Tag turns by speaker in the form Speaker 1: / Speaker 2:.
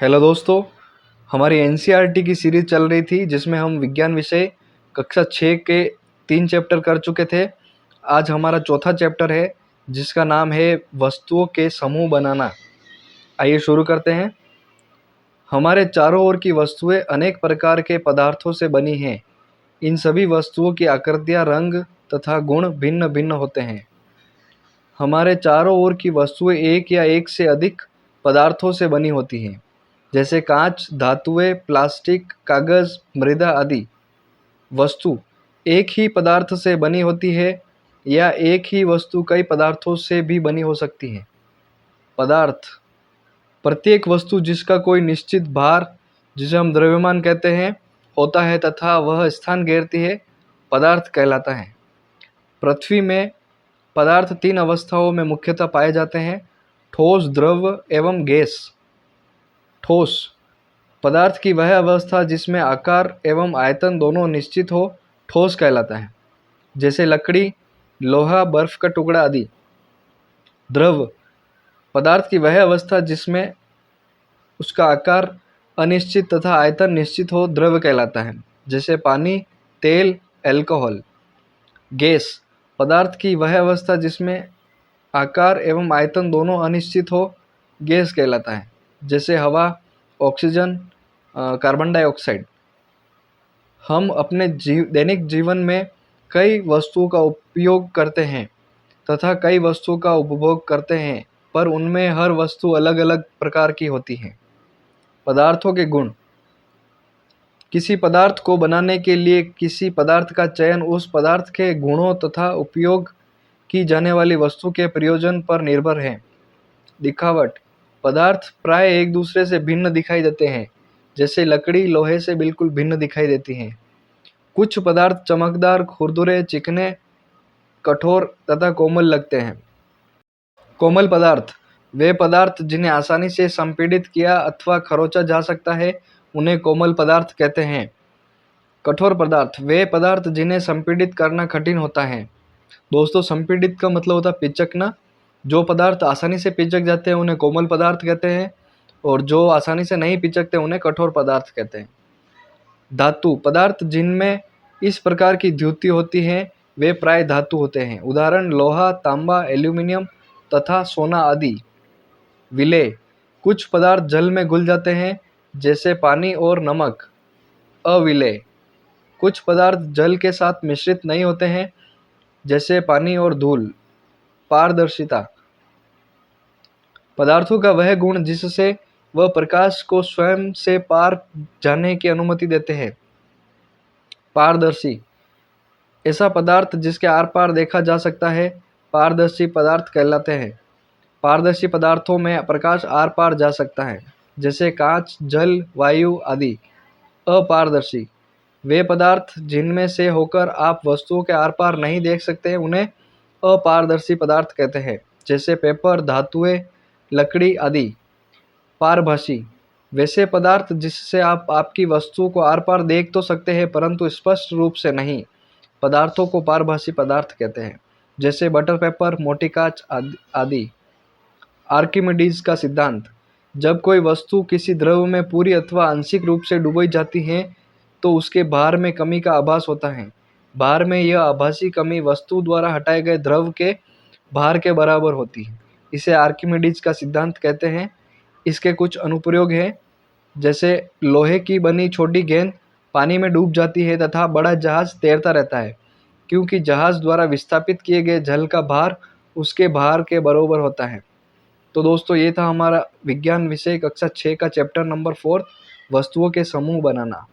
Speaker 1: Hello दोस्तों, हमारी NCERT की सीरीज़ चल रही थी जिसमें हम विज्ञान विषय कक्षा 6 के 3 चैप्टर कर चुके थे। आज हमारा चौथा चैप्टर है जिसका नाम है वस्तुओं के समूह बनाना। आइए शुरू करते हैं। हमारे चारों ओर की वस्तुएं अनेक प्रकार के पदार्थों से बनी हैं। इन सभी वस्तुओं की आकृतियाँ, रंग तथा गुण भिन्न भिन्न होते हैं। हमारे चारों ओर की वस्तुएं एक या एक से अधिक पदार्थों से बनी होती हैं, जैसे कांच, धातुएं, प्लास्टिक, कागज, मृदा आदि। वस्तु एक ही पदार्थ से बनी होती है या एक ही वस्तु कई पदार्थों से भी बनी हो सकती है। पदार्थ प्रत्येक वस्तु जिसका कोई निश्चित भार, जिसे हम द्रव्यमान कहते हैं, होता है तथा वह स्थान घेरती है, पदार्थ कहलाता है। पृथ्वी में पदार्थ 3 अवस्थाओं में मुख्यतः पाए जाते हैं: ठोस, द्रव एवं गैस। ठोस पदार्थ की वह अवस्था जिसमें आकार एवं आयतन दोनों निश्चित हो, ठोस कहलाता है, जैसे लकड़ी, लोहा, बर्फ का टुकड़ा आदि। द्रव पदार्थ की वह अवस्था जिसमें उसका आकार अनिश्चित तथा आयतन निश्चित हो, द्रव कहलाता है, जैसे पानी, तेल, अल्कोहल। गैस पदार्थ की वह अवस्था जिसमें आकार एवं आयतन दोनों अनिश्चित हो, गैस कहलाता है, जैसे हवा, ऑक्सीजन, कार्बन डाइऑक्साइड। हम अपने दैनिक जीवन में कई वस्तुओं का उपयोग करते हैं तथा कई वस्तुओं का उपभोग करते हैं, पर उनमें हर वस्तु अलग अलग प्रकार की होती है। पदार्थों के गुण किसी पदार्थ को बनाने के लिए किसी पदार्थ का चयन उस पदार्थ के गुणों तथा उपयोग की जाने वाली वस्तु के प्रयोजन पर निर्भर है। दिखावट पदार्थ प्राय एक दूसरे से भिन्न दिखाई देते हैं, जैसे लकड़ी लोहे से बिल्कुल भिन्न दिखाई देती है। कुछ पदार्थ चमकदार, खुरदुरे, चिकने, कठोर तथा कोमल लगते हैं। कोमल पदार्थ वे पदार्थ जिन्हें आसानी से संपीड़ित किया अथवा खरोंचा जा सकता है, उन्हें कोमल पदार्थ कहते हैं। कठोर पदार्थ वे पदार्थ जिन्हें संपीड़ित करना कठिन होता है। दोस्तों, संपीड़ित का मतलब होता है पिचकना। जो पदार्थ आसानी से पिचक जाते हैं उन्हें कोमल पदार्थ कहते हैं, और जो आसानी से नहीं पिचकते उन्हें कठोर पदार्थ कहते हैं। धातु पदार्थ जिनमें इस प्रकार की द्युति होती है वे प्राय धातु होते हैं, उदाहरण लोहा, तांबा, एल्यूमिनियम तथा सोना आदि। विलेय कुछ पदार्थ जल में घुल जाते हैं, जैसे पानी और नमक। अविलेय कुछ पदार्थ जल के साथ मिश्रित नहीं होते हैं, जैसे पानी और धूल। पारदर्शिता पदार्थों का वह गुण जिससे वह प्रकाश को स्वयं से पार जाने की अनुमति देते हैं। पारदर्शी ऐसा पदार्थ जिसके आर पार देखा जा सकता है, पारदर्शी पदार्थ कहलाते हैं। पारदर्शी पदार्थों में प्रकाश आर पार जा सकता है, जैसे कांच, जल, वायु आदि। अपारदर्शी वे पदार्थ जिनमें से होकर आप वस्तुओं के आर पार नहीं देख सकते, उन्हें अपारदर्शी पदार्थ कहते हैं, जैसे पेपर, धातुएं, लकड़ी आदि। पारभासी वैसे पदार्थ जिससे आप आपकी वस्तु को आर पार देख तो सकते हैं परंतु स्पष्ट रूप से नहीं, पदार्थों को पारभासी पदार्थ कहते हैं, जैसे बटर पेपर, मोटी कांच आदि। आर्किमिडीज का सिद्धांत जब कोई वस्तु किसी द्रव में पूरी अथवा आंशिक रूप से डुबोई जाती है तो उसके भार में कमी का आभास होता है। भार में यह आभासी कमी वस्तु द्वारा हटाए गए द्रव के भार के बराबर होती है। इसे आर्किमिडीज का सिद्धांत कहते हैं। इसके कुछ अनुप्रयोग हैं, जैसे लोहे की बनी छोटी गेंद पानी में डूब जाती है तथा बड़ा जहाज तैरता रहता है, क्योंकि जहाज द्वारा विस्थापित किए गए जल का भार उसके भार के बराबर होता है। तो दोस्तों, ये था हमारा विज्ञान विषय कक्षा 6 का चैप्टर नंबर 4, वस्तुओं के समूह बनाना।